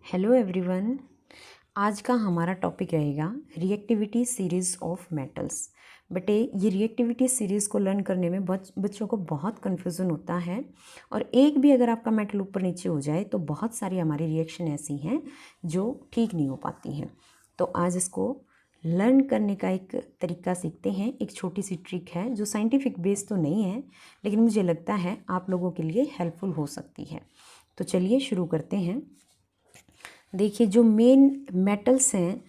Hello everyone. आज का हमारा टॉपिक रहेगा रिएक्टिविटी सीरीज़ ऑफ मेटल्स। बटे ये रिएक्टिविटी सीरीज़ को लर्न करने में बच्चों को बहुत कन्फ्यूज़न होता है और एक भी अगर आपका मेटल ऊपर नीचे हो जाए तो बहुत सारी हमारी रिएक्शन ऐसी हैं जो ठीक नहीं हो पाती हैं। तो आज इसको लर्न करने का एक तरीका सीखते हैं। एक छोटी सी ट्रिक है जो साइंटिफिक बेस तो नहीं है, लेकिन मुझे लगता है आप लोगों के लिए हेल्पफुल हो सकती है। तो चलिए शुरू करते हैं। देखिए, जो मेन मेटल्स हैं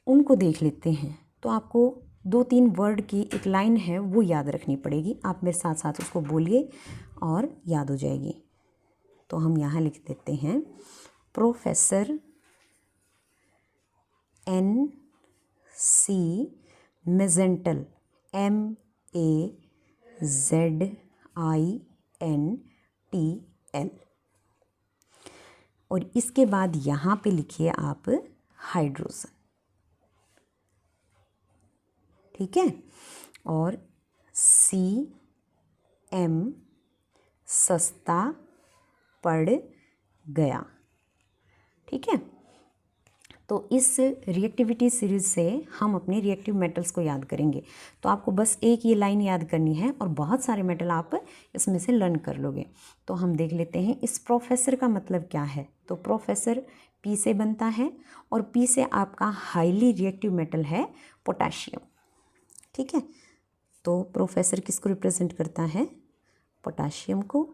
उनको देख लेते हैं। तो आपको 2-3 वर्ड की एक लाइन है वो याद रखनी पड़ेगी। आप मेरे साथ साथ उसको बोलिए और याद हो जाएगी। तो हम यहाँ लिख देते हैं प्रोफेसर NC मेजेंटल MAZINTL। और इसके बाद यहाँ पे लिखिए आप हाइड्रोजन, ठीक है। और CM सस्ता पड़ गया, ठीक है। तो इस रिएक्टिविटी सीरीज़ से हम अपने रिएक्टिव मेटल्स को याद करेंगे। तो आपको बस एक ये लाइन याद करनी है और बहुत सारे मेटल आप इसमें से लर्न कर लोगे। तो हम देख लेते हैं इस प्रोफेसर का मतलब क्या है। तो प्रोफेसर P से बनता है और P से आपका हाईली रिएक्टिव मेटल है पोटाशियम, ठीक है। तो प्रोफेसर किसको रिप्रेजेंट करता है? पोटाशियम को।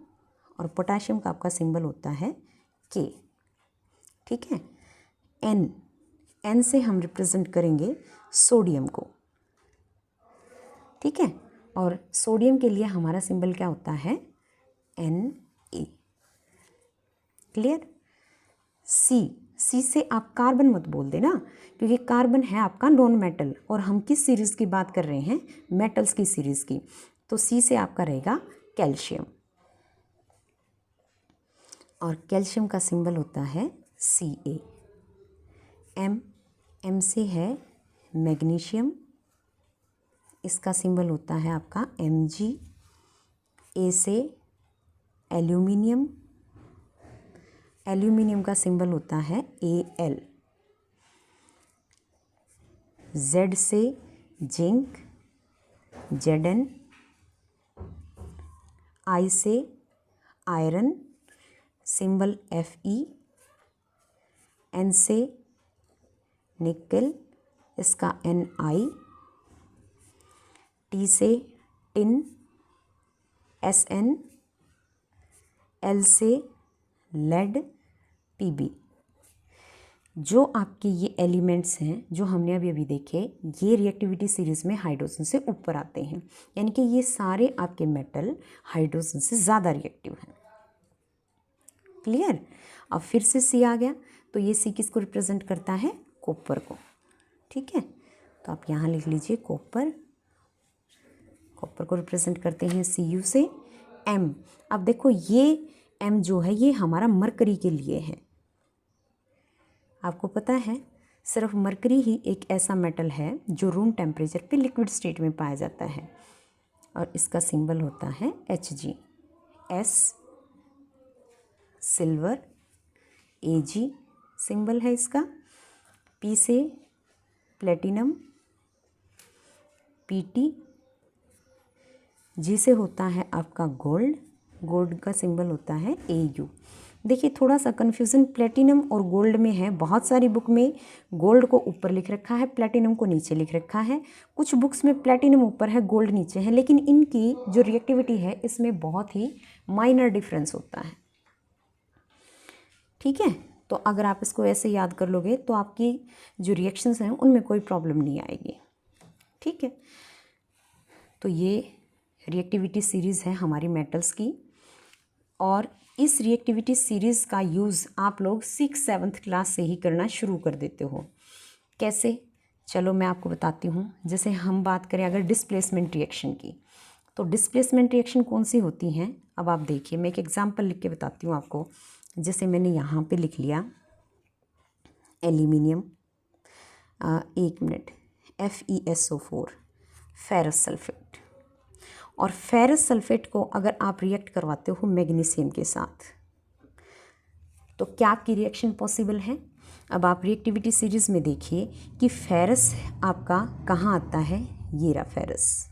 और पोटाशियम का आपका सिंबल होता है K, ठीक है। N से हम रिप्रेजेंट करेंगे सोडियम को, ठीक है। और सोडियम के लिए हमारा सिंबल क्या होता है? Na, clear. C से आप कार्बन मत बोल देना, क्योंकि कार्बन है आपका नॉन मेटल और हम किस सीरीज़ की बात कर रहे हैं? मेटल्स की सीरीज़ की। तो C से आपका रहेगा कैल्शियम और कैल्शियम का सिंबल होता है Ca। M से है मैग्नीशियम, इसका सिंबल होता है आपका Mg। A से एल्यूमिनियम, एल्यूमिनियम का सिंबल होता है Al। Z से जिंक, Zn। I से आयरन, सिंबल Fe। N से निकल, इसका Ni। T से टिन, Sn। L से लेड, Pb। जो आपके ये एलिमेंट्स हैं जो हमने अभी देखे, ये रिएक्टिविटी सीरीज़ में हाइड्रोजन से ऊपर आते हैं, यानी कि ये सारे आपके मेटल हाइड्रोजन से ज़्यादा रिएक्टिव हैं। क्लियर। अब फिर से C आ गया, तो ये C किसको रिप्रेजेंट करता है? कॉपर को, ठीक है। तो आप यहाँ लिख लीजिए कॉपर को रिप्रेजेंट करते हैं Cu से। M, अब देखो ये M जो है ये हमारा मरकरी के लिए है। आपको पता है सिर्फ मरकरी ही एक ऐसा मेटल है जो रूम टेम्परेचर पे लिक्विड स्टेट में पाया जाता है और इसका सिंबल होता है Hg। S silver, Ag symbol है इसका। P से प्लेटिनम, Pt। G से होता है आपका गोल्ड का सिंबल होता है Au। देखिए थोड़ा सा कन्फ्यूज़न प्लेटिनम और गोल्ड में है। बहुत सारी बुक में गोल्ड को ऊपर लिख रखा है, प्लेटिनम को नीचे लिख रखा है। कुछ बुक्स में प्लेटिनम ऊपर है, गोल्ड नीचे है, लेकिन इनकी जो रिएक्टिविटी है इसमें बहुत ही माइनर डिफरेंस होता है, ठीक है। तो अगर आप इसको ऐसे याद कर लोगे तो आपकी जो रिएक्शंस हैं उनमें कोई प्रॉब्लम नहीं आएगी, ठीक है। तो ये रिएक्टिविटी सीरीज़ है हमारी मेटल्स की और इस रिएक्टिविटी सीरीज़ का यूज़ आप लोग 6-7 क्लास से ही करना शुरू कर देते हो। कैसे? चलो मैं आपको बताती हूँ। जैसे हम बात करें अगर डिस्प्लेसमेंट रिएक्शन की, तो डिस्प्लेसमेंट रिएक्शन कौन सी होती हैं? अब आप देखिए, मैं एक एग्जांपल लिख के बताती हूँ आपको। जैसे मैंने यहाँ पे लिख लिया aluminium, 1 minute, FeSO4 ferrous sulphate. और फेरस सल्फेट को अगर आप रिएक्ट करवाते हो मैग्नीशियम के साथ, तो क्या आपकी रिएक्शन पॉसिबल है? अब आप रिएक्टिविटी सीरीज़ में देखिए कि फेरस आपका कहाँ आता है, ये रहा फेरस,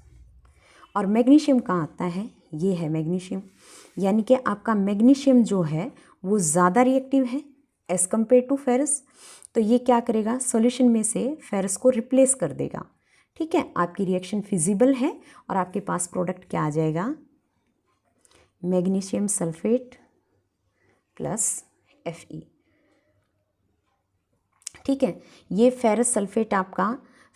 और मैग्नीशियम कहाँ आता है, ये है मैग्नीशियम। यानी कि आपका मैग्नीशियम जो है वो ज़्यादा रिएक्टिव है एज़ कम्पेयर टू फेरस। तो ये क्या करेगा, सॉल्यूशन में से फेरस को रिप्लेस कर देगा। ठीक है, आपकी रिएक्शन फिजिबल है और आपके पास प्रोडक्ट क्या आ जाएगा, मैग्नीशियम सल्फेट प्लस Fe। ठीक है, ये फेरस सल्फेट आपका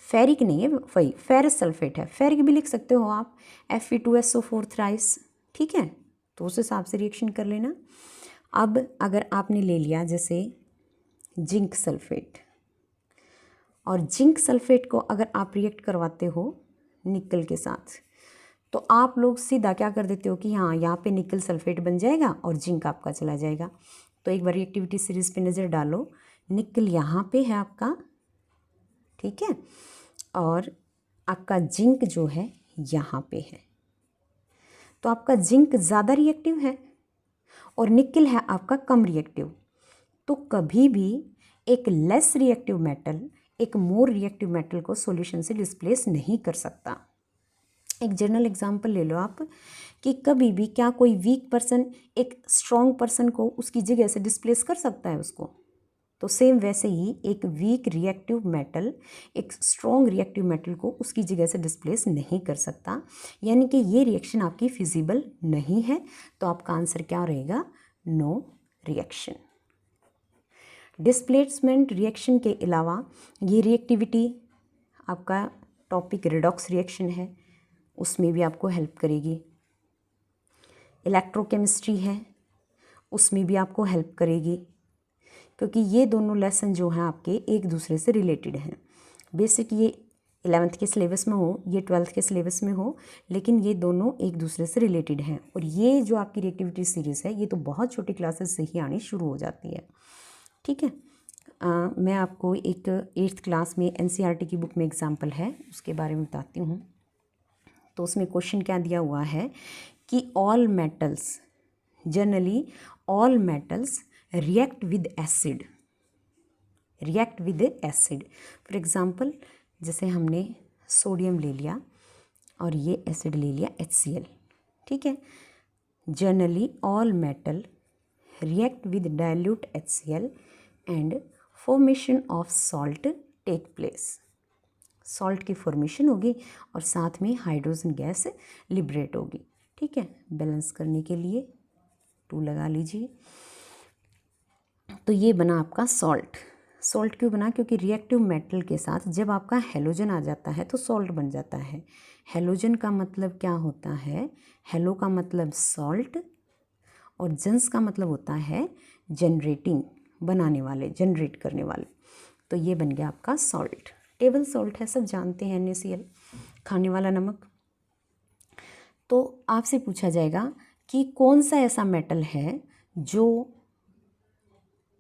फेरिक नहीं है, वही फेरस सल्फेट है, फेरिक भी लिख सकते हो आप, Fe2SO4 थ्राइस। ठीक है, तो उस हिसाब से रिएक्शन कर लेना। अब अगर आपने ले लिया जैसे जिंक सल्फेट, और जिंक सल्फेट को अगर आप रिएक्ट करवाते हो निकल के साथ, तो आप लोग सीधा क्या कर देते हो कि हाँ यहाँ पे निकल सल्फेट बन जाएगा और जिंक आपका चला जाएगा। तो एक बार रिएक्टिविटी सीरीज़ पे नज़र डालो, निकल यहाँ पे है आपका, ठीक है, और आपका जिंक जो है यहाँ पे है। तो आपका जिंक ज़्यादा रिएक्टिव है और निकल है आपका कम रिएक्टिव। तो कभी भी एक लेस रिएक्टिव मेटल एक मोर रिएक्टिव मेटल को सॉल्यूशन से डिस्प्लेस नहीं कर सकता। एक जनरल एग्जांपल ले लो आप कि कभी भी क्या कोई वीक पर्सन एक स्ट्रॉन्ग पर्सन को उसकी जगह से डिस्प्लेस कर सकता है उसको? तो सेम वैसे ही एक वीक रिएक्टिव मेटल एक स्ट्रॉन्ग रिएक्टिव मेटल को उसकी जगह से डिस्प्लेस नहीं कर सकता, यानी कि ये रिएक्शन आपकी फिजिबल नहीं है। तो आपका आंसर क्या रहेगा, नो रिएक्शन। डिस्प्लेसमेंट रिएक्शन के अलावा ये रिएक्टिविटी आपका टॉपिक रिडॉक्स रिएक्शन है, उसमें भी आपको हेल्प करेगी। इलेक्ट्रोकेमिस्ट्री है, उसमें भी आपको हेल्प करेगी, क्योंकि ये दोनों लेसन जो हैं आपके एक दूसरे से रिलेटेड हैं। बेसिक ये 11th के सिलेबस में हो, ये 12th के सिलेबस में हो, लेकिन ये दोनों एक दूसरे से रिलेटेड हैं। और ये जो आपकी रिएक्टिविटी सीरीज़ है ये तो बहुत छोटी क्लासेस से ही आनी शुरू हो जाती है। ठीक है, मैं आपको एक 8th क्लास में NCERT की बुक में एग्जाम्पल है उसके बारे में बताती हूँ। तो उसमें क्वेश्चन क्या दिया हुआ है कि all metals, generally all metals react with acid, react with acid. For example जैसे हमने सोडियम ले लिया और ये एसिड ले लिया HCl। ठीक है, generally all metal react with dilute HCl and formation of salt take place. Salt की फॉर्मेशन होगी और साथ में हाइड्रोजन गैस लिबरेट होगी। ठीक है, बैलेंस करने के लिए 2 लगा लीजिए। तो ये बना आपका सॉल्ट। सॉल्ट क्यों बना, क्योंकि रिएक्टिव मेटल के साथ जब आपका हेलोजन आ जाता है तो सॉल्ट बन जाता है। हेलोजन का मतलब क्या होता है, हेलो का मतलब सॉल्ट और जंस का मतलब होता है जनरेटिंग, बनाने वाले, जनरेट करने वाले। तो ये बन गया आपका सॉल्ट। टेबल सॉल्ट है, सब जानते हैं, NaCl, खाने वाला नमक। तो आपसे पूछा जाएगा कि कौन सा ऐसा मेटल है जो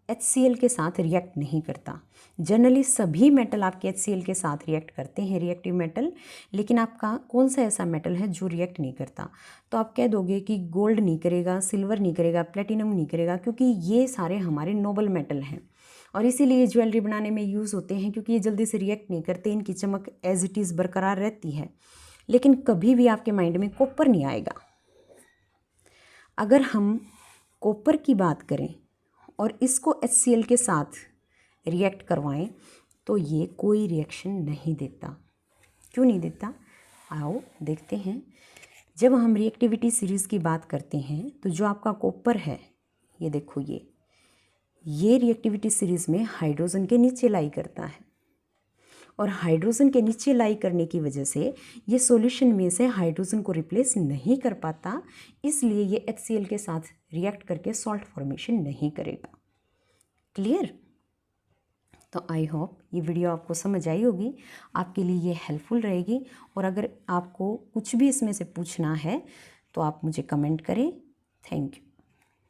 HCl के साथ रिएक्ट नहीं करता। जनरली सभी मेटल आपके HCl के साथ रिएक्ट करते हैं, रिएक्टिव मेटल, लेकिन आपका कौन सा ऐसा मेटल है जो रिएक्ट नहीं करता? तो आप कह दोगे कि गोल्ड नहीं करेगा, सिल्वर नहीं करेगा, प्लेटिनम नहीं करेगा, क्योंकि ये सारे हमारे नोबल मेटल हैं और इसीलिए ज्वेलरी बनाने में यूज़ होते हैं, क्योंकि ये जल्दी से रिएक्ट नहीं करते, इनकी चमक एज इट इज़ बरकरार रहती है। लेकिन कभी भी आपके माइंड में कॉपर नहीं आएगा। अगर हम कॉपर की बात करें और इसको HCl के साथ रिएक्ट करवाएं तो ये कोई रिएक्शन नहीं देता। क्यों नहीं देता, आओ देखते हैं। जब हम रिएक्टिविटी सीरीज़ की बात करते हैं तो जो आपका कॉपर है, ये देखो, ये रिएक्टिविटी सीरीज़ में हाइड्रोजन के नीचे लाई करता है और हाइड्रोजन के नीचे लाई करने की वजह से ये सॉल्यूशन में से हाइड्रोजन को रिप्लेस नहीं कर पाता, इसलिए ये HCl के साथ रिएक्ट करके सॉल्ट फॉर्मेशन नहीं करेगा। क्लियर? तो आई होप ये वीडियो आपको समझ आई होगी, आपके लिए ये हेल्पफुल रहेगी। और अगर आपको कुछ भी इसमें से पूछना है तो आप मुझे कमेंट करें। Thank you.